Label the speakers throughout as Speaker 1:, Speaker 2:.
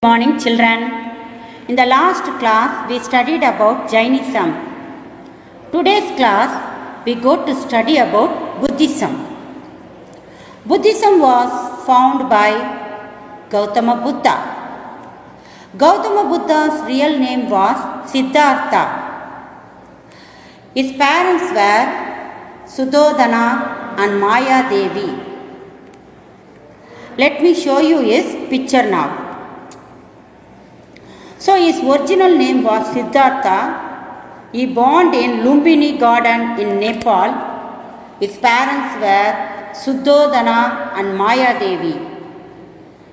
Speaker 1: Morning children. In the last class we studied about Jainism. Today's class we go to study about Buddhism. Buddhism was found by Gautama Buddha. Gautama Buddha's real name was Siddhartha. His parents were Sudodana and Maya Devi. Let me show you his picture now. So his original name was Siddhartha. He born in Lumbini Garden in Nepal. His parents were Sudodana and Maya Devi.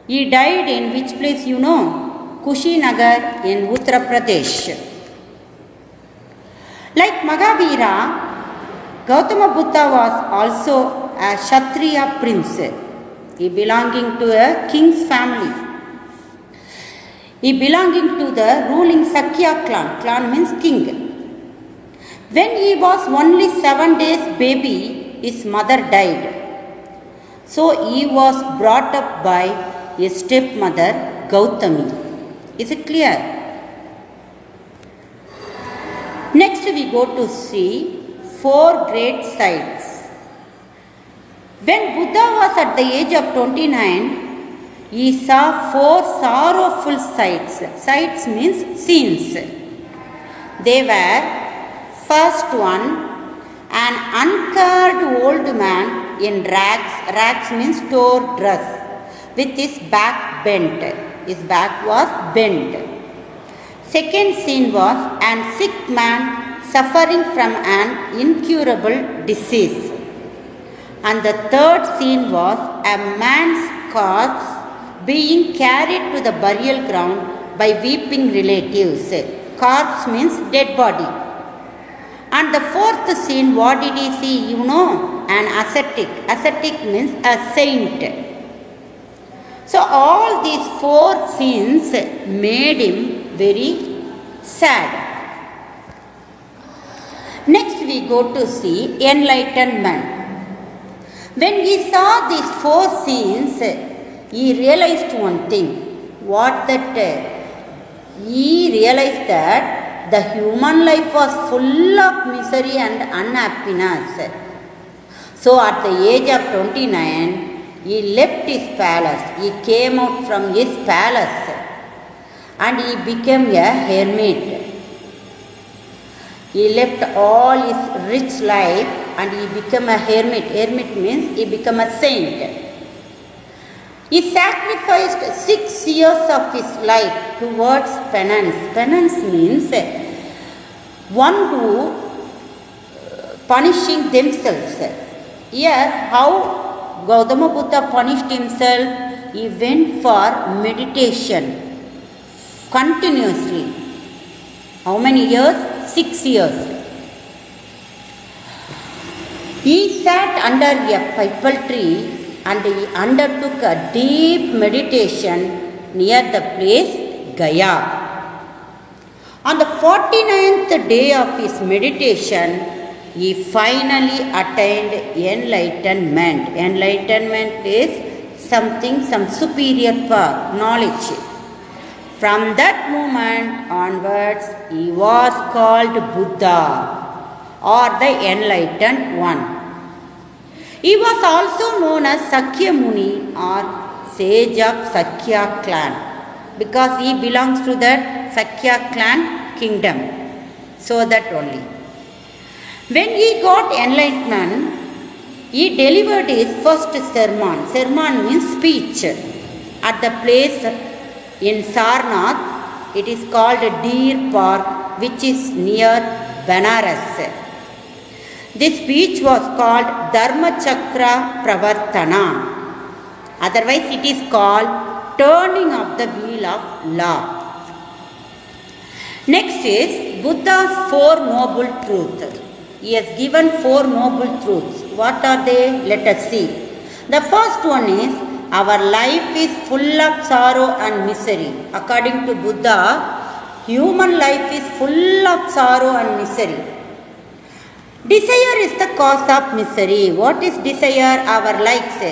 Speaker 1: He died in which place you know? Kushinagar in Uttar Pradesh. Like Mahavira, Gautama Buddha was also a Kshatriya prince. He belonging to a king's family. He belonging to the ruling Sakya clan. Clan means king. When he was only 7 days baby, his mother died. So he was brought up by his stepmother Gautami. Is it clear? Next we go to see 4 great sites. When Buddha was at the age of 29, he saw 4 sorrowful sights. Sights means scenes. They were, first one, an uncared old man in rags. Rags means torn dress, with his back bent. His back was bent. Second scene was an sick man suffering from an incurable disease. And the third scene was a man's corpse being carried to the burial ground by weeping relatives. Corpse means dead body. And the fourth scene, what did he see? You know, an ascetic. Ascetic means a saint. So all these 4 scenes made him very sad. Next we go to see enlightenment. When he saw these 4 scenes, he realized one thing. What that? He realized that the human life was full of misery and unhappiness. So at the age of 29, he left his palace. He came out from his palace and he became a hermit. He left all his rich life and he became a hermit. Hermit means he became a saint. He sacrificed 6 years of his life towards penance. Penance means one who punishing themselves. Here, how Gautama Buddha punished himself? He went for meditation continuously. How many years? 6 years. He sat under a pipal tree and he undertook a deep meditation near the place Gaya. On the 49th day of his meditation, he finally attained enlightenment. Enlightenment is something, some superior power, knowledge. From that moment onwards, he was called Buddha or the enlightened one. He was also known as Sakya Muni or sage of Sakya clan because he belongs to that Sakya clan kingdom. So that only. When he got enlightenment, he delivered his first sermon. Sermon means speech. At the place in Sarnath, it is called Deer Park, which is near Banaras. This speech was called Dharma Chakra Pravartana. Otherwise, it is called turning of the wheel of law. Next is Buddha's 4 noble truths. He has given 4 noble truths. What are they? Let us see. The first one is, our life is full of sorrow and misery. According to Buddha, human life is full of sorrow and misery. Desire is the cause of misery. What is desire? Our likes.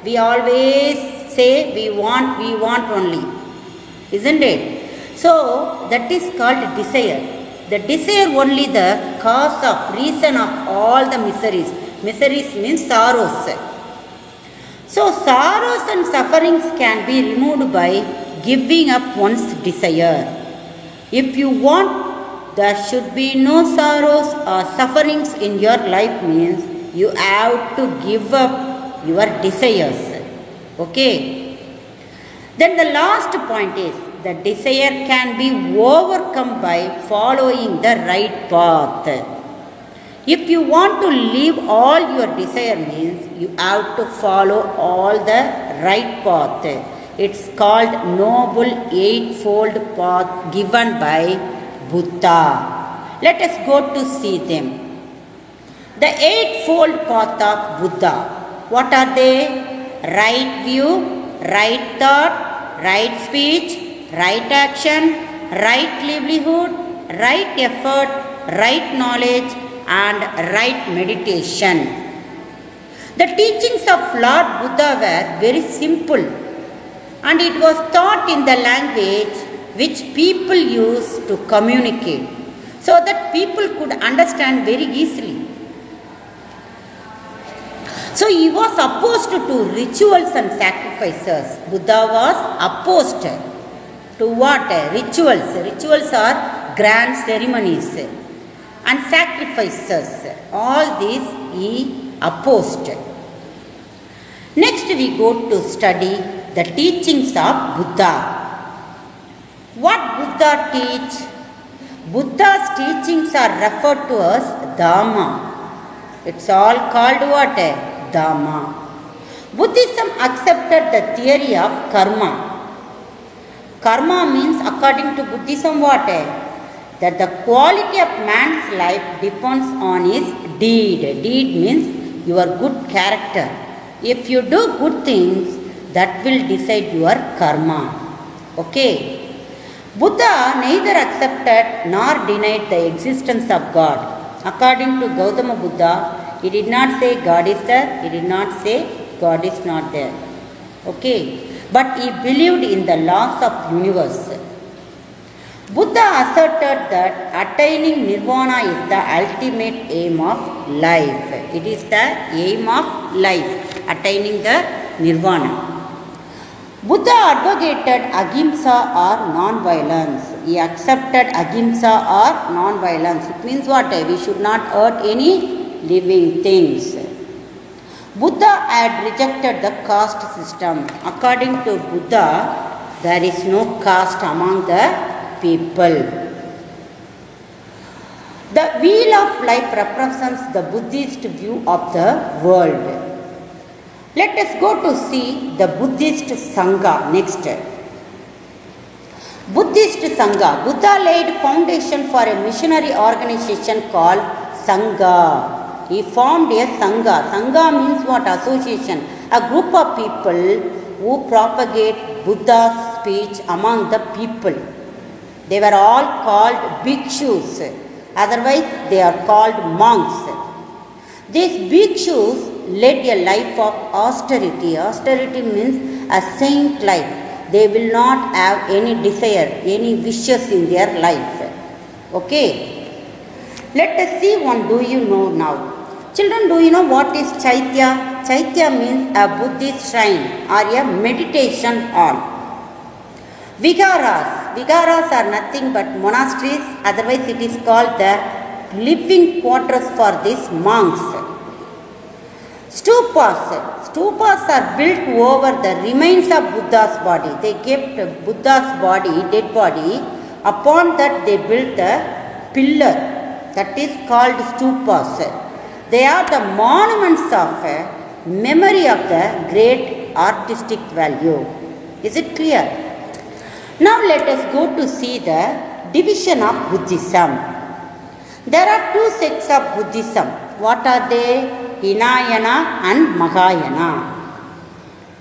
Speaker 1: We always say we want only. isn't it? So that is called desire. The desire only the cause of, reason of all the miseries. Miseries means sorrows. So sorrows and sufferings can be removed by giving up one's desire. If you want there should be no sorrows or sufferings in your life means you have to give up your desires. Okay. Then the last point is the desire can be overcome by following the right path. If you want to leave all your desire means you have to follow all the right path. It's called Noble Eightfold Path given by Buddha. Let us go to see them. The Eightfold Path of Buddha. What are they? Right view, right thought, right speech, right action, right livelihood, right effort, right knowledge, and right meditation. The teachings of Lord Buddha were very simple, and it was taught in the language which people use to communicate, so that people could understand very easily. So he was opposed to rituals and sacrifices. Buddha was opposed to what? Rituals. Rituals are grand ceremonies and sacrifices. All these he opposed. Next we go to study the teachings of Buddha. What Buddha teach? Buddha's teachings are referred to as Dhamma. It's all called what? Dhamma. Buddhism accepted the theory of karma. Karma means, according to Buddhism, what? That the quality of man's life depends on his deed. Deed means your good character. If you do good things, that will decide your karma. Okay. Buddha neither accepted nor denied the existence of God. According to Gautama Buddha, he did not say God is there, he did not say God is not there. Okay. But he believed in the laws of universe. Buddha asserted that attaining nirvana is the ultimate aim of life. It is the aim of life, attaining the nirvana. Buddha advocated ahimsa or non-violence. He accepted ahimsa or non-violence. It means what? We should not hurt any living things. Buddha had rejected the caste system. According to Buddha, there is no caste among the people. The wheel of life represents the Buddhist view of the world. Let us go to see the Buddhist Sangha next. Buddhist Sangha. Buddha laid foundation for a missionary organization called Sangha. He formed a Sangha. Sangha means what? Association. A group of people who propagate Buddha's speech among the people. They were all called bhikshus. Otherwise, they are called monks. These bhikshus led a life of austerity. Austerity means a saint life. They will not have any desire, any wishes in their life. Okay. Let us see one. Do you know now? Children, do you know what is Chaitya? Chaitya means a Buddhist shrine or a meditation hall. Viharas. Viharas are nothing but monasteries. Otherwise, it is called the living quarters for these monks. Stupas. Stupas are built over the remains of Buddha's body. They kept Buddha's body, dead body. Upon that they built a pillar. That is called stupas. They are the monuments of memory of the great artistic value. Is it clear? Now let us go to see the division of Buddhism. There are two sects of Buddhism. What are they? Hinayana and Mahayana.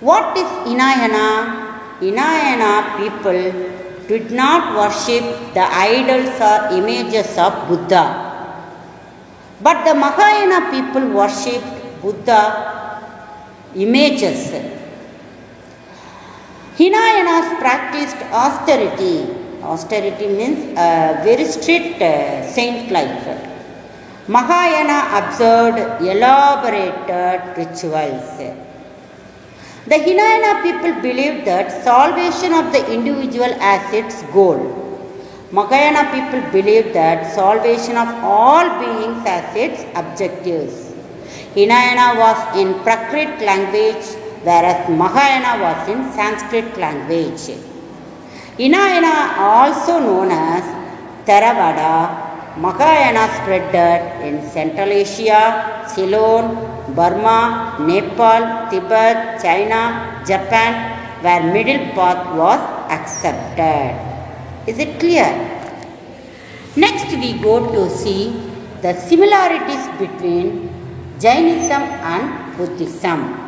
Speaker 1: What is Hinayana? Hinayana people did not worship the idols or images of Buddha. But the Mahayana people worshipped Buddha images. Hinayanas practiced austerity. Austerity means a very strict saint life. Mahayana observed elaborated rituals. The Hinayana people believed that salvation of the individual as its goal. Mahayana people believed that salvation of all beings as its objectives. Hinayana was in Prakrit language, whereas Mahayana was in Sanskrit language. Hinayana, also known as Theravada, Mahayana spread in Central Asia, Ceylon, Burma, Nepal, Tibet, China, Japan, where middle path was accepted. Is it clear? Next we go to see the similarities between Jainism and Buddhism.